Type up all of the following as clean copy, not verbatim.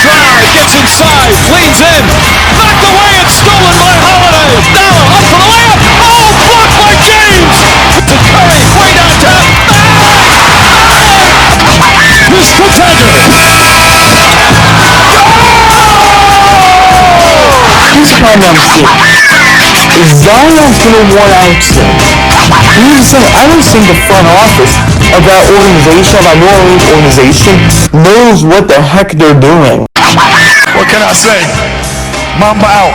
drive, gets inside, leans in, knocked away and stolen by Holiday. Now up for the layup. Oh, blocked by James. To Curry, way downtown. Mr. Tiger. Here's the problem I'm seeing. Zion's gonna want out soon. I don't think the front office of that organization, of that New Orleans organization, knows what the heck they're doing. What can I say? Mamba out.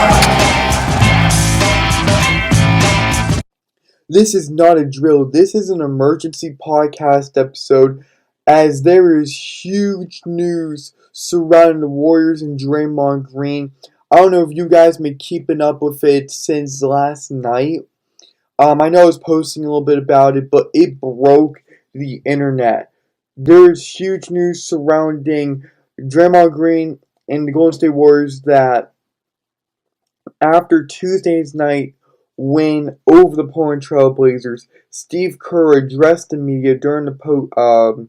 This is not a drill. This is an emergency podcast episode, as there is huge news surrounding the Warriors and Draymond Green. I don't know if you guys been keeping up with it since last night. I know I was posting a little bit about it, but it broke the internet. There's huge news surrounding Draymond Green and the Golden State Warriors that after Tuesday's night win over the Portland Trail Blazers, Steve Kerr addressed the media during the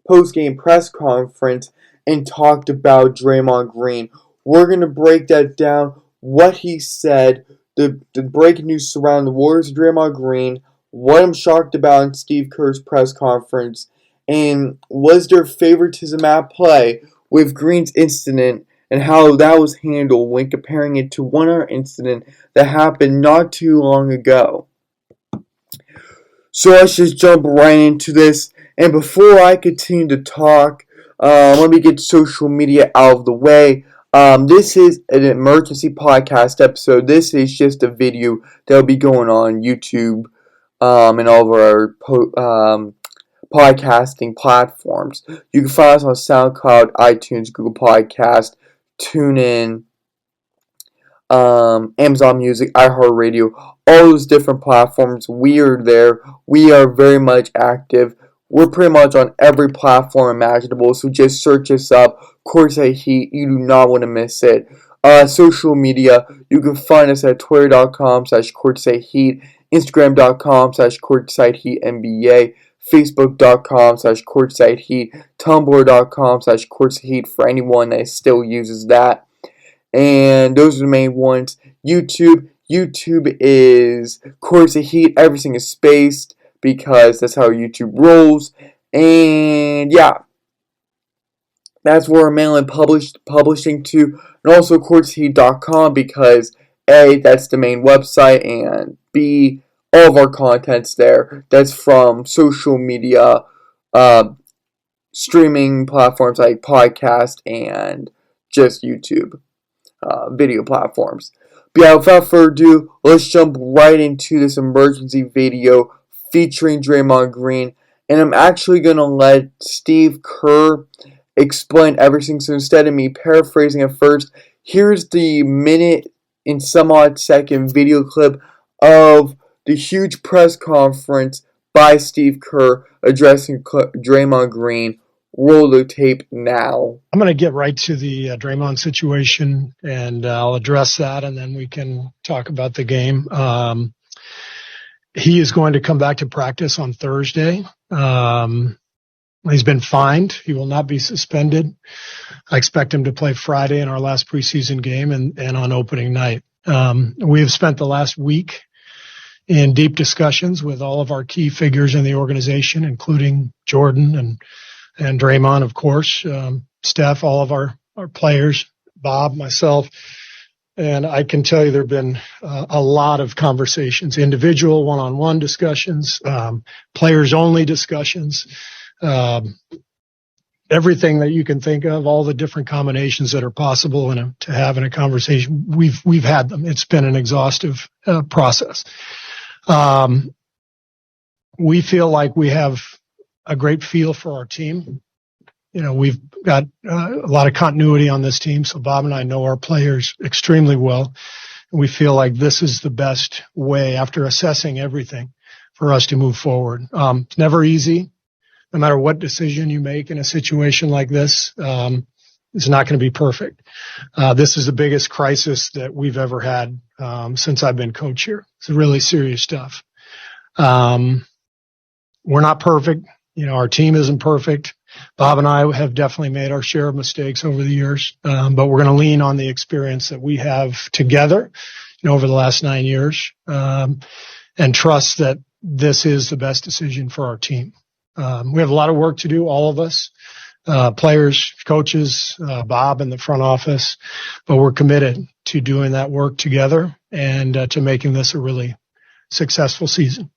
post-game press conference and talked about Draymond Green. We're going to break that down, what he said, the breaking news surrounding the Warriors and Draymond Green, what I'm shocked about in Steve Kerr's press conference, and was there favoritism at play with Green's incident and how that was handled when comparing it to one other incident that happened not too long ago. So let's just jump right into this. And before I continue to talk, let me get social media out of the way. This is an emergency podcast episode. This is just a video that will be going on YouTube and all of our podcasting platforms. You can find us on SoundCloud, iTunes, Google Podcast, TuneIn, Amazon Music, iHeartRadio, all those different platforms. We are there. We are very much active. We're pretty much on every platform imaginable, so just search us up, CourtSideHeat. You do not want to miss it. Social media, you can find us at twitter.com/CourtSideHeat, Instagram.com/CourtSideHeatNBA, Facebook.com/CourtSideHeat, Tumblr.com/CourtSideHeat for anyone that still uses that. And those are the main ones. YouTube is CourtSideHeat. Everything is spaced, because that's how YouTube rolls. And yeah, that's where we're mainly publishing to. And also CourtSideHeat.com, because A, that's the main website, and B, all of our content's there. That's from social media, streaming platforms like podcast and just YouTube video platforms. But yeah, without further ado, let's jump right into this emergency video featuring Draymond Green, and I'm actually going to let Steve Kerr explain everything, so instead of me paraphrasing it first, here's the minute and some odd second video clip of the huge press conference by Steve Kerr addressing Draymond Green. Roll the tape now. I'm going to get right to the Draymond situation, and I'll address that, and then we can talk about the game. He is going to come back to practice on Thursday. He's been fined. He will not be suspended. I expect him to play Friday in our last preseason game and on opening night. We have spent the last week in deep discussions with all of our key figures in the organization, including Jordan and Draymond, of course, Steph, all of our players, Bob, myself. And I can tell you there have been a lot of conversations, individual one-on-one discussions, players-only discussions, everything that you can think of, all the different combinations that are possible to have in a conversation. We've had them. It's been an exhaustive process. We feel like we have a great feel for our team. You know, we've got a lot of continuity on this team, so Bob and I know our players extremely well. And we feel like this is the best way, after assessing everything, for us to move forward. It's never easy. No matter what decision you make in a situation like this, it's not going to be perfect. This is the biggest crisis that we've ever had since I've been coach here. It's really serious stuff. We're not perfect. You know, our team isn't perfect. Bob and I have definitely made our share of mistakes over the years, but we're going to lean on the experience that we have together, over the last 9 years, and trust that this is the best decision for our team. We have a lot of work to do, all of us, players, coaches, Bob in the front office, but we're committed to doing that work together and to making this a really successful season.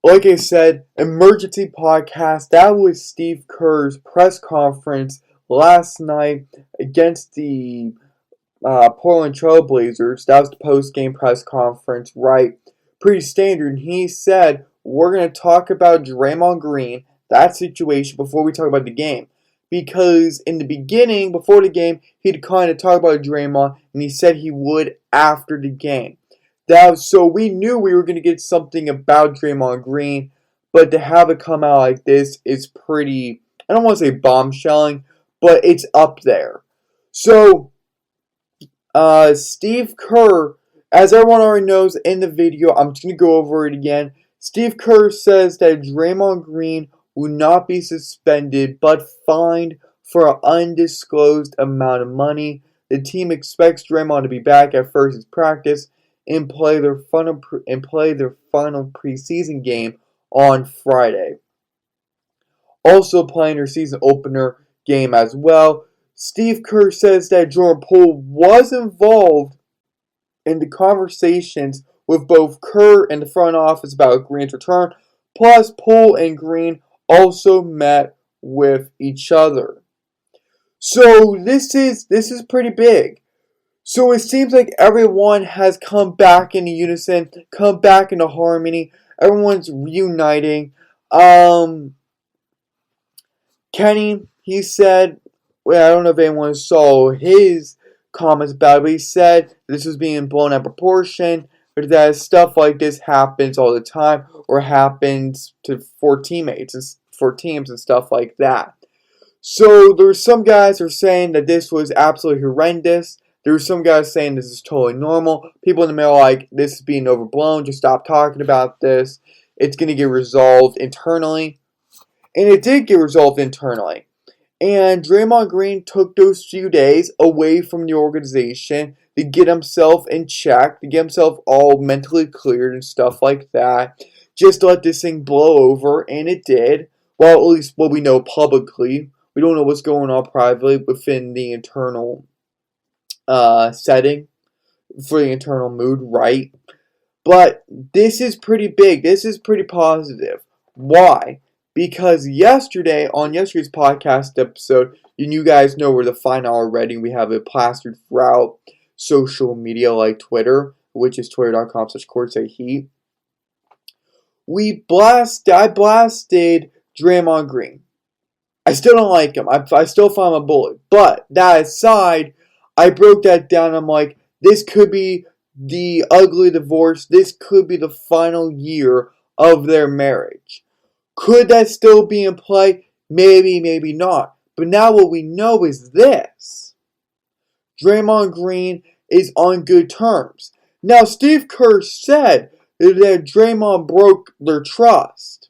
Like I said, emergency podcast. That was Steve Kerr's press conference last night against the Portland Trail Blazers. That was the post-game press conference, right? Pretty standard. He said, we're going to talk about Draymond Green, that situation, before we talk about the game. Because in the beginning, before the game, he'd kind of talk about Draymond, and he said he would after the game. So we knew we were going to get something about Draymond Green, but to have it come out like this is pretty, I don't want to say bombshelling, but it's up there. So, Steve Kerr, as everyone already knows in the video, I'm just going to go over it again. Steve Kerr says that Draymond Green will not be suspended, but fined for an undisclosed amount of money. The team expects Draymond to be back at first practice and play their final preseason game on Friday. Also playing their season opener game as well. Steve Kerr says that Jordan Poole was involved in the conversations with both Kerr and the front office about Green's return. Plus, Poole and Green also met with each other. So this is pretty big. So it seems like everyone has come back into unison, come back into harmony. Everyone's reuniting. Kenny, he said, well, I don't know if anyone saw his comments about it, but he said this was being blown out of proportion, but that stuff like this happens all the time, or happens for teammates and for teams and stuff like that. So there's some guys who are saying that this was absolutely horrendous. There's some guys saying this is totally normal. People in the middle are like, this is being overblown. Just stop talking about this. It's going to get resolved internally. And it did get resolved internally. And Draymond Green took those few days away from the organization to get himself in check, to get himself all mentally cleared and stuff like that. Just to let this thing blow over. And it did. Well, at least what we know publicly. We don't know what's going on privately within the internal setting for the internal mood, right? But this is pretty big. This is pretty positive. Why? Because on yesterday's podcast episode, you guys know we're the final already. We have it plastered throughout social media like Twitter, which is twitter.com/CourtSideHeat. I blasted Draymond Green. I still don't like him. I still find him a bully. But that aside, I broke that down. I'm like, this could be the ugly divorce. This could be the final year of their marriage. Could that still be in play? Maybe, maybe not. But now what we know is this. Draymond Green is on good terms. Now, Steve Kerr said that Draymond broke their trust.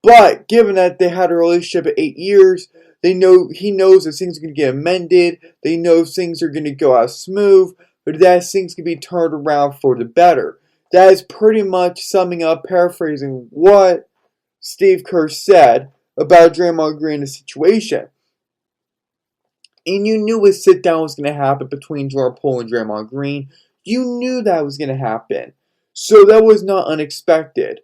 But given that they had a relationship at 8 years, he knows that things are going to get amended. They know things are going to go out smooth, but that things can be turned around for the better. That is pretty much summing up, paraphrasing what Steve Kerr said about Draymond Green and the situation. And you knew a sit-down was going to happen between Jordan Poole and Draymond Green. You knew that was going to happen. So that was not unexpected.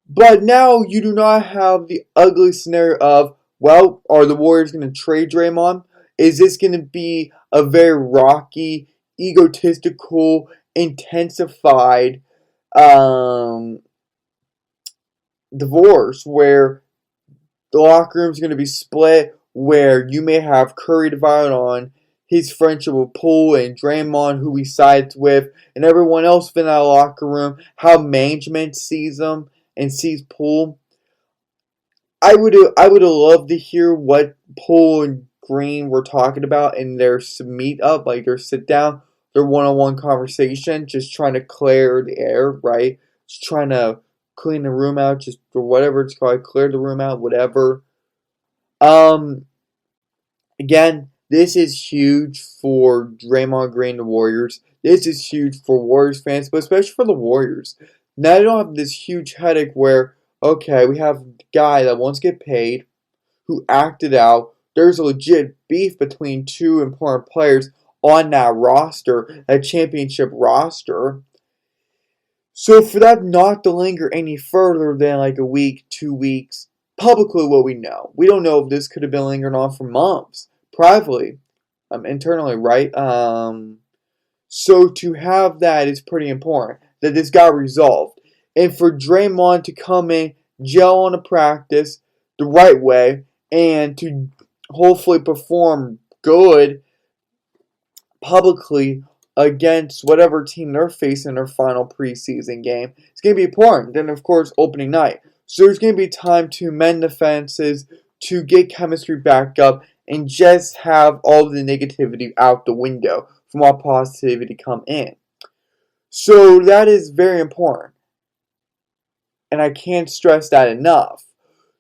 But now you do not have the ugly scenario of, well, are the Warriors going to trade Draymond? Is this going to be a very rocky, egotistical, intensified divorce where the locker room is going to be split, where you may have Curry divided on his friendship with Poole and Draymond, who he sides with, and everyone else in that locker room, how management sees them and sees Poole. I would have loved to hear what Poole and Green were talking about in their meet up, like their sit down, their one-on-one conversation, just trying to clear the air, right? Just trying to clean the room out, just or whatever it's called, clear the room out, whatever. Again, this is huge for Draymond Green and the Warriors. This is huge for Warriors fans, but especially for the Warriors. Now they don't have this huge headache where, okay, we have a guy that wants to get paid, who acted out. There's a legit beef between two important players on that roster, that championship roster. So for that not to linger any further than like a week, 2 weeks, publicly what we know. We don't know if this could have been lingering on for months. Privately, internally, right? So to have that is pretty important. That this got resolved. And for Draymond to come in, gel on a practice the right way, and to hopefully perform good publicly against whatever team they're facing in their final preseason game. It's going to be important. Then, of course, opening night. So there's going to be time to mend the fences, to get chemistry back up, and just have all the negativity out the window for more positivity to come in. So that is very important. And I can't stress that enough.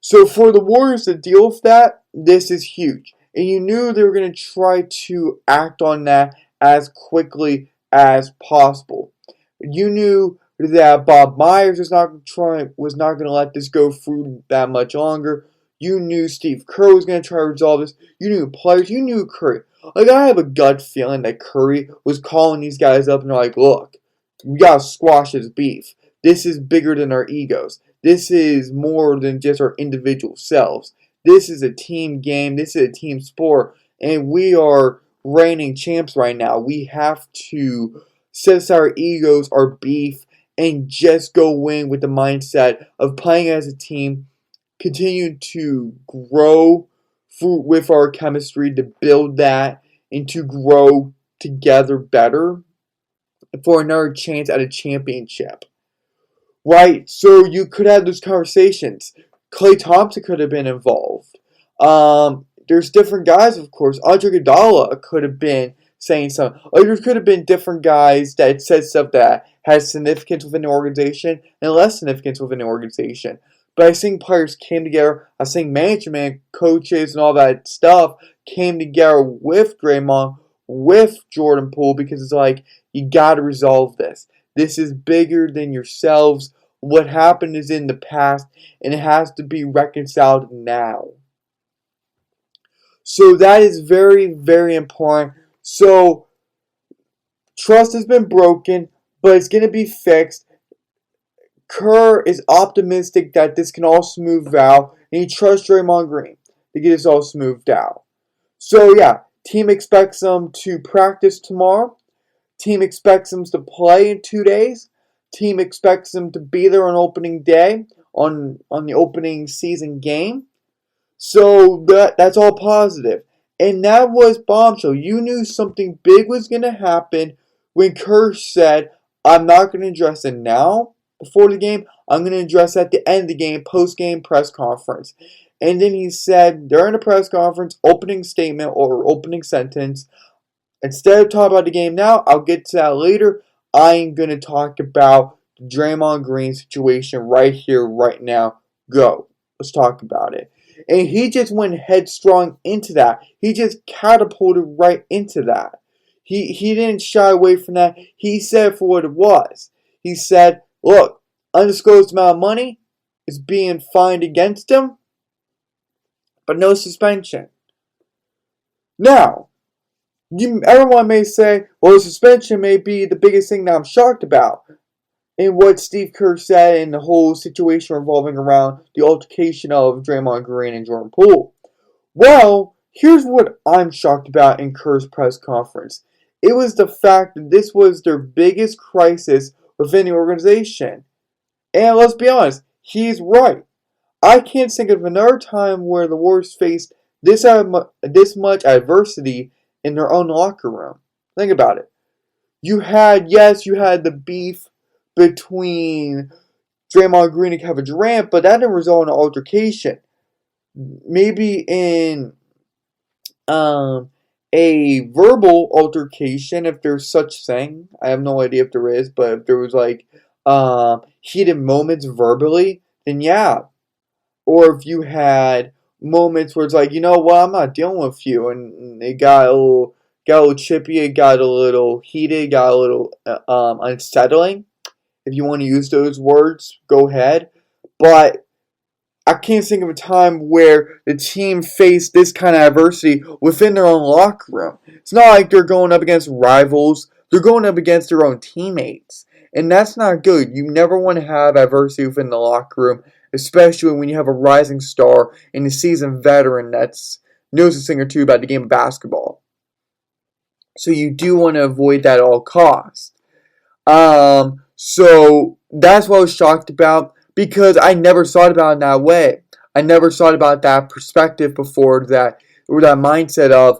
So for the Warriors to deal with that, this is huge. And you knew they were going to try to act on that as quickly as possible. You knew that Bob Myers was not going to let this go through that much longer. You knew Steve Kerr was going to try to resolve this. You knew players. You knew Curry. Like, I have a gut feeling that Curry was calling these guys up and they're like, look, we got to squash this beef. This is bigger than our egos. This is more than just our individual selves. This is a team game. This is a team sport. And we are reigning champs right now. We have to set aside our egos, our beef, and just go win with the mindset of playing as a team, continue to grow with our chemistry, to build that, and to grow together better for another chance at a championship. Right, so you could have those conversations. Klay Thompson could have been involved. There's different guys, of course. Andre Iguodala could have been saying something. Like, there could have been different guys that said stuff that has significance within the organization and less significance within the organization. But I think players came together. I think management, coaches, and all that stuff came together with Draymond, with Jordan Poole, because it's like, you got to resolve this. This is bigger than yourselves. What happened is in the past, and it has to be reconciled now. So that is very, very important. So trust has been broken, but it's going to be fixed. Kerr is optimistic that this can all smooth out, and he trusts Draymond Green to get this all smoothed out. So yeah, team expects them to practice tomorrow. Team expects them to play in 2 days. Team expects them to be there on opening day, on the opening season game. So that's all positive. And that was bombshell. You knew something big was going to happen when Kerr said, I'm not going to address it now before the game. I'm going to address it at the end of the game, post-game press conference. And then he said during the press conference, opening statement or opening sentence, instead of talking about the game now, I'll get to that later. I'm going to talk about the Draymond Green situation right here, right now. Go. Let's talk about it. And he just went headstrong into that. He just catapulted right into that. He didn't shy away from that. He said it for what it was. He said, look, undisclosed amount of money is being fined against him, but no suspension. Now, everyone may say, well, the suspension may be the biggest thing that I'm shocked about in what Steve Kerr said in the whole situation revolving around the altercation of Draymond Green and Jordan Poole. Well, here's what I'm shocked about in Kerr's press conference. It was the fact that this was their biggest crisis within the organization. And let's be honest, he's right. I can't think of another time where the Warriors faced this much adversity in their own locker room. Think about it. You had the beef between Draymond Green and Kevin Durant, but that didn't result in an altercation. Maybe in a verbal altercation, if there's such thing. I have no idea if there is, but if there was like heated moments verbally, then yeah. Or if you had moments where it's like, you know what, I'm not dealing with you, and it got a little chippy, it got a little heated, got a little unsettling. If you want to use those words, go ahead. But I can't think of a time where the team faced this kind of adversity within their own locker room. It's not like they're going up against rivals. They're going up against their own teammates. And that's not good. You never want to have adversity within the locker room, especially when you have a rising star and a seasoned veteran that's knows a thing or two about the game of basketball. So you do want to avoid that at all costs. So that's what I was shocked about because I never thought about it in that way. I never thought about that perspective before, that or that mindset of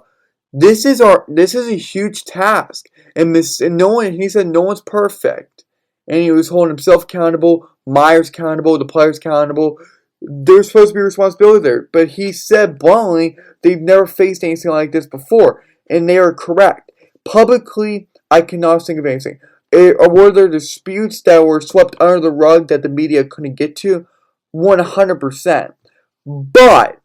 this is a huge task, and no one, he said no one's perfect, and he was holding himself accountable, Myers accountable, the players accountable. There's supposed to be responsibility there, but he said bluntly they've never faced anything like this before, and they are correct. Publicly, I cannot think of anything. Or were there disputes that were swept under the rug that the media couldn't get to? 100%. But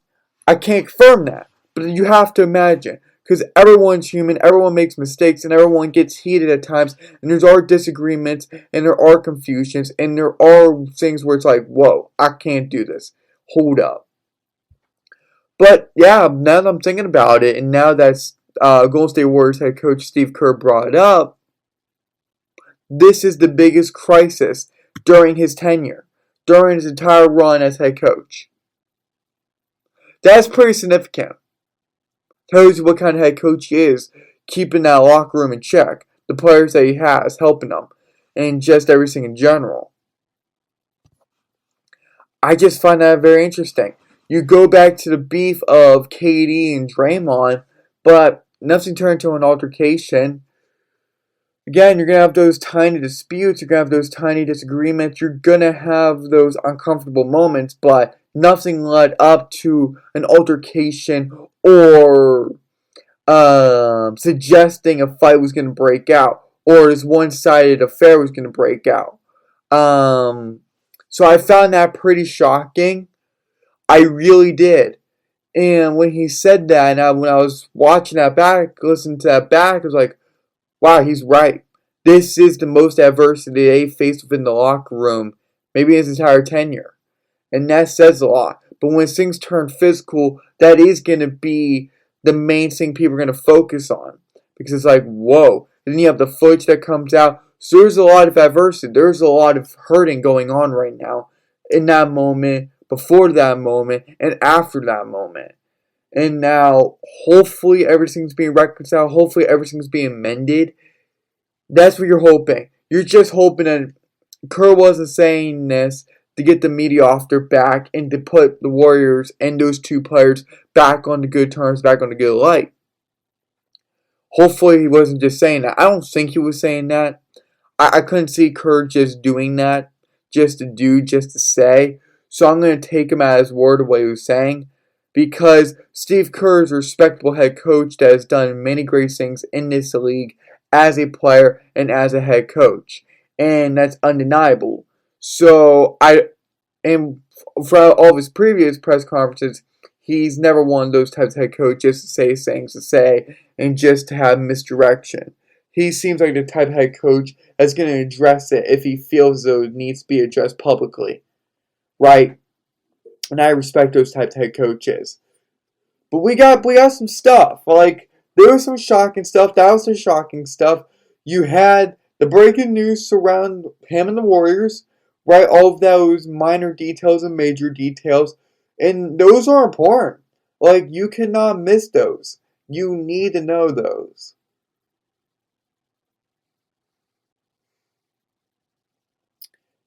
I can't confirm that. But you have to imagine. Because everyone's human, everyone makes mistakes, and everyone gets heated at times. And there are disagreements, and there are confusions, and there are things where it's like, whoa, I can't do this. Hold up. But yeah, now that I'm thinking about it, and now that Golden State Warriors head coach Steve Kerr brought it up, this is the biggest crisis during his tenure, during his entire run as head coach. That's pretty significant. Tells you what kind of head coach he is, keeping that locker room in check, the players that he has, helping them, and just everything in general. I just find that very interesting. You go back to the beef of KD and Draymond, but nothing turned into an altercation. Again, you're going to have those tiny disputes, you're going to have those tiny disagreements, you're going to have those uncomfortable moments, but nothing led up to an altercation or suggesting a fight was going to break out, or this one-sided affair was going to break out. So I found that pretty shocking. I really did. And when he said that, and when I was watching that back, listening to that back, I was like, wow, he's right. This is the most adversity they faced within the locker room, maybe his entire tenure. And that says a lot. But when things turn physical, that is going to be the main thing people are going to focus on. Because it's like, whoa. And then you have the footage that comes out. So there's a lot of adversity. There's a lot of hurting going on right now. In that moment, before that moment, and after that moment. And now, hopefully everything's being reconciled. Hopefully everything's being mended. That's what you're hoping. You're just hoping that Kerr wasn't saying this to get the media off their back and to put the Warriors and those two players back on the good terms, back on the good light. Hopefully he wasn't just saying that. I don't think he was saying that. I couldn't see Kerr just doing that, just to do, just to say. So I'm going to take him at his word of what he was saying, because Steve Kerr is a respectable head coach that has done many great things in this league as a player and as a head coach. And that's undeniable. So and for all of his previous press conferences, he's never one of those types of head coaches to say things to say and just to have misdirection. He seems like the type of head coach that's going to address it if he feels though it needs to be addressed publicly. Right? And I respect those types of head coaches. But we got some stuff. Like, there was some shocking stuff. That was some shocking stuff. You had the breaking news surround him and the Warriors. Right? All of those minor details and major details. And those are important. Like, you cannot miss those. You need to know those.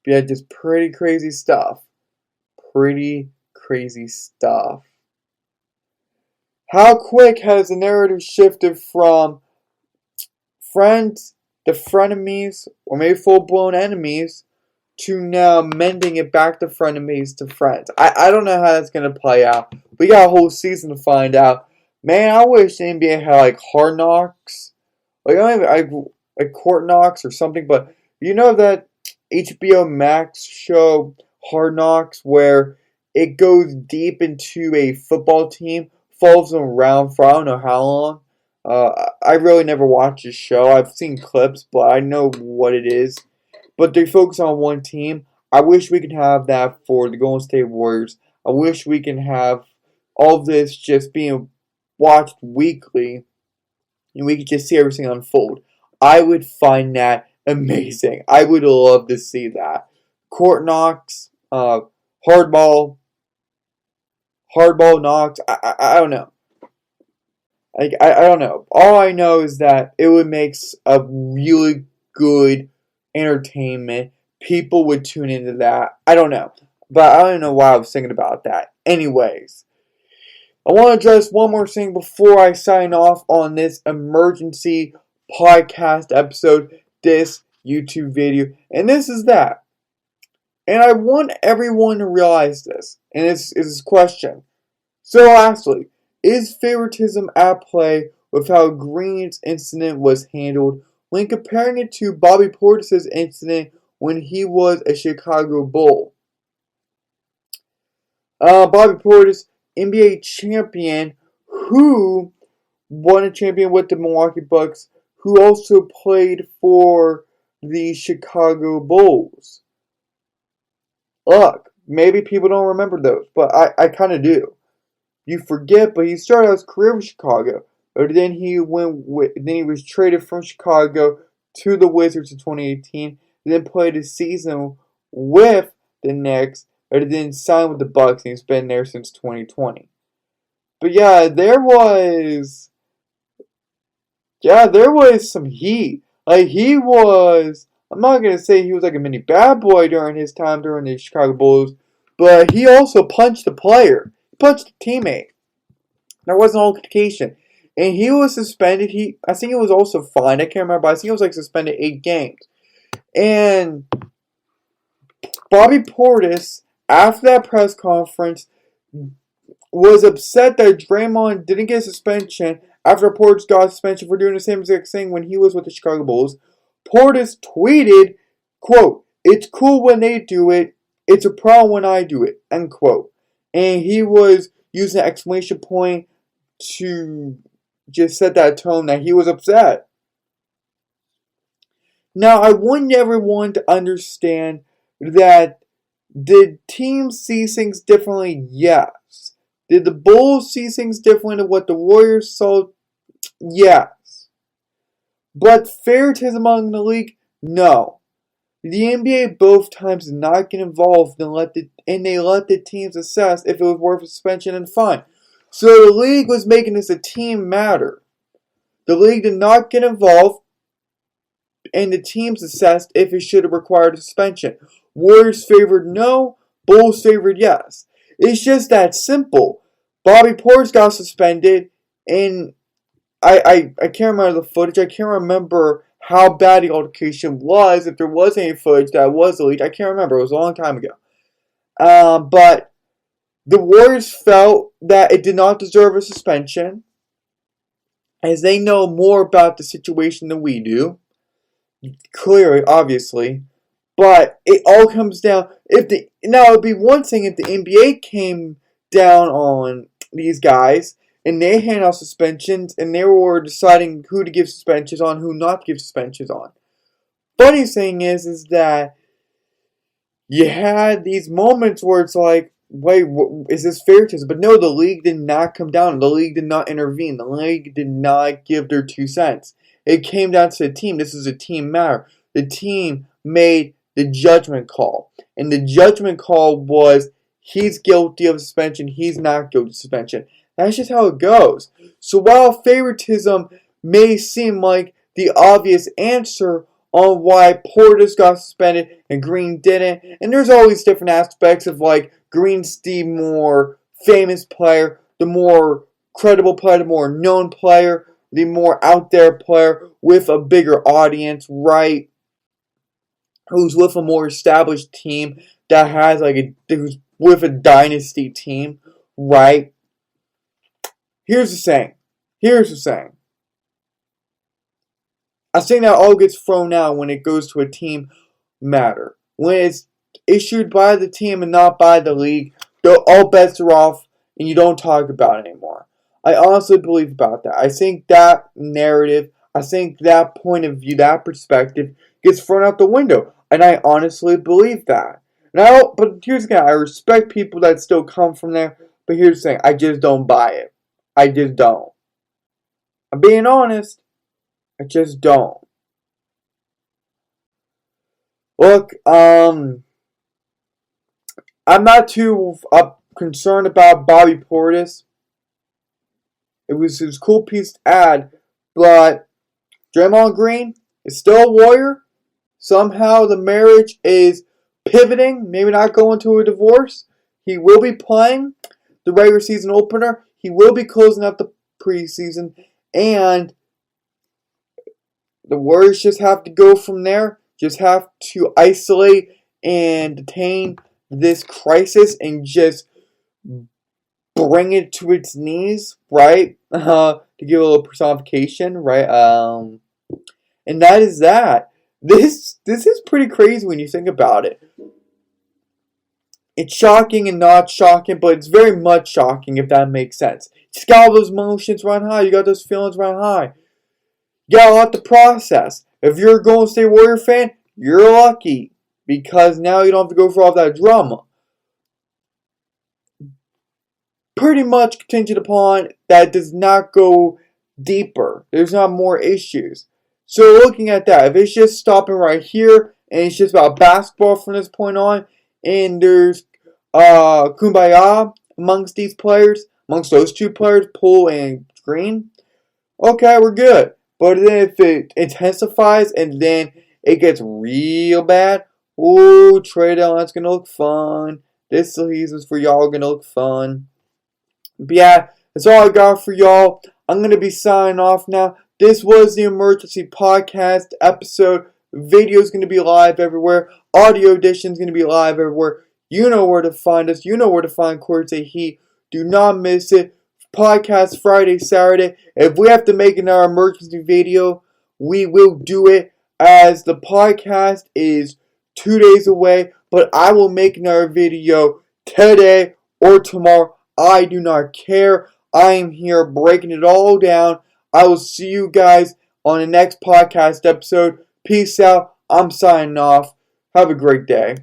Yeah, just pretty crazy stuff. Pretty crazy stuff. How quick has the narrative shifted from friends to frenemies, or maybe full-blown enemies, to now mending it back to frenemies to friends? I don't know how that's going to play out. We got a whole season to find out. Man, I wish the NBA had like Hard Knocks. Like, I don't even, like Court Knocks or something, but you know that HBO Max show Hard Knocks where it goes deep into a football team, follows them around for I don't know how long. I really never watched the show. I've seen clips, but I know what it is. But they focus on one team. I wish we could have that for the Golden State Warriors. I wish we can have all of this just being watched weekly and we could just see everything unfold. I would find that amazing. I would love to see that. Court knocks, hardball knocks. I don't know. I don't know. All I know is that it would make a really good entertainment. People would tune into that. I don't know. But I don't know why I was thinking about that. Anyways, I want to address one more thing before I sign off on this emergency podcast episode, this YouTube video. And this is that. And I want everyone to realize this. And it's this question. So lastly, is favoritism at play with how Green's incident was handled when comparing it to Bobby Portis' incident when he was a Chicago Bull? Bobby Portis, NBA champion, who won a champion with the Milwaukee Bucks, who also played for the Chicago Bulls. Look, maybe people don't remember those, but I kind of do. You forget, but he started his career with Chicago. But then he was traded from Chicago to the Wizards in 2018. Then played a season with the Knicks, but then signed with the Bucks, and he's been there since 2020. But yeah, there was some heat. Like I'm not gonna say he was like a mini bad boy during his time during the Chicago Bulls, but he also punched a player. He punched a teammate. There was an altercation. And he was suspended. I think he was also fined. I can't remember, but I think he was like suspended 8 games. And Bobby Portis, after that press conference, was upset that Draymond didn't get a suspension after Portis got a suspension for doing the same exact thing when he was with the Chicago Bulls. Portis tweeted, quote, "It's cool when they do it. It's a problem when I do it," end quote. And he was using an exclamation point to just set that tone that he was upset. Now, I want everyone to understand that did teams see things differently? Yes. Did the Bulls see things differently than what the Warriors saw? Yes. But favoritism among the league? No. The NBA both times did not get involved and they let the teams assess if it was worth a suspension and fine. So the league was making this a team matter. The league did not get involved and the teams assessed if it should have required a suspension. Warriors favored no, Bulls favored yes. It's just that simple. Bobby Portis got suspended, and I can't remember the footage. I can't remember how bad the altercation was, if there was any footage that was leaked. I can't remember. It was a long time ago. But the Warriors felt that it did not deserve a suspension, as they know more about the situation than we do. Clearly, obviously. But it all comes down. Now, it'd be one thing if the NBA came down on these guys and they hand out suspensions and they were deciding who to give suspensions on, who not to give suspensions on. Funny thing is that you had these moments where it's like, wait, is this favoritism? But no, the league did not come down. The league did not intervene. The league did not give their 2 cents. It came down to the team. This is a team matter. The team made the judgment call. And the judgment call was, he's guilty of suspension, he's not guilty of suspension. That's just how it goes. So while favoritism may seem like the obvious answer on why Portis got suspended and Green didn't, and there's always different aspects of like Green's the more famous player, the more credible player, the more known player, the more out there player with a bigger audience, right? Who's with a more established team that has who's with a dynasty team, right? Here's the saying. I think that all gets thrown out when it goes to a team matter. When it's issued by the team and not by the league, all bets are off and you don't talk about it anymore. I honestly believe about that. I think that narrative, I think that point of view, that perspective gets thrown out the window. And I honestly believe that. But here's the thing, I respect people that still come from there, but here's the thing, I just don't buy it. I just don't. I'm being honest. I just don't. Look, I'm not too concerned about Bobby Portis. It was his cool piece to add, but Draymond Green is still a Warrior. Somehow the marriage is pivoting, maybe not going to a divorce. He will be playing the regular season opener. He will be closing out the preseason, and the Warriors just have to go from there. Just have to isolate and detain this crisis and just bring it to its knees, right? To give a little personification, right? And that is that. This is pretty crazy when you think about it. It's shocking and not shocking, but it's very much shocking if that makes sense. You just got all those emotions run high. You got those feelings run high. You got a lot to process. If you're a Golden State Warrior fan, you're lucky because now you don't have to go through all that drama. Pretty much contingent upon that does not go deeper. There's not more issues. So looking at that, if it's just stopping right here and it's just about basketball from this point on, and there's kumbaya amongst these players, amongst those two players, Poole and Green, okay, we're good. But then if it intensifies and then it gets real bad, ooh, trade deadline's gonna look fun. This season's for y'all gonna look fun. But yeah, that's all I got for y'all. I'm gonna be signing off now. This was the emergency podcast episode. Video's gonna be live everywhere. Audio edition's gonna be live everywhere. You know where to find us. You know where to find CourtSideHeat Heat. Do not miss it. Podcast Friday, Saturday. If we have to make another emergency video, we will do it, as the podcast is 2 days away. But I will make another video today or tomorrow. I do not care. I am here breaking it all down. I will see you guys on the next podcast episode. Peace out. I'm signing off. Have a great day.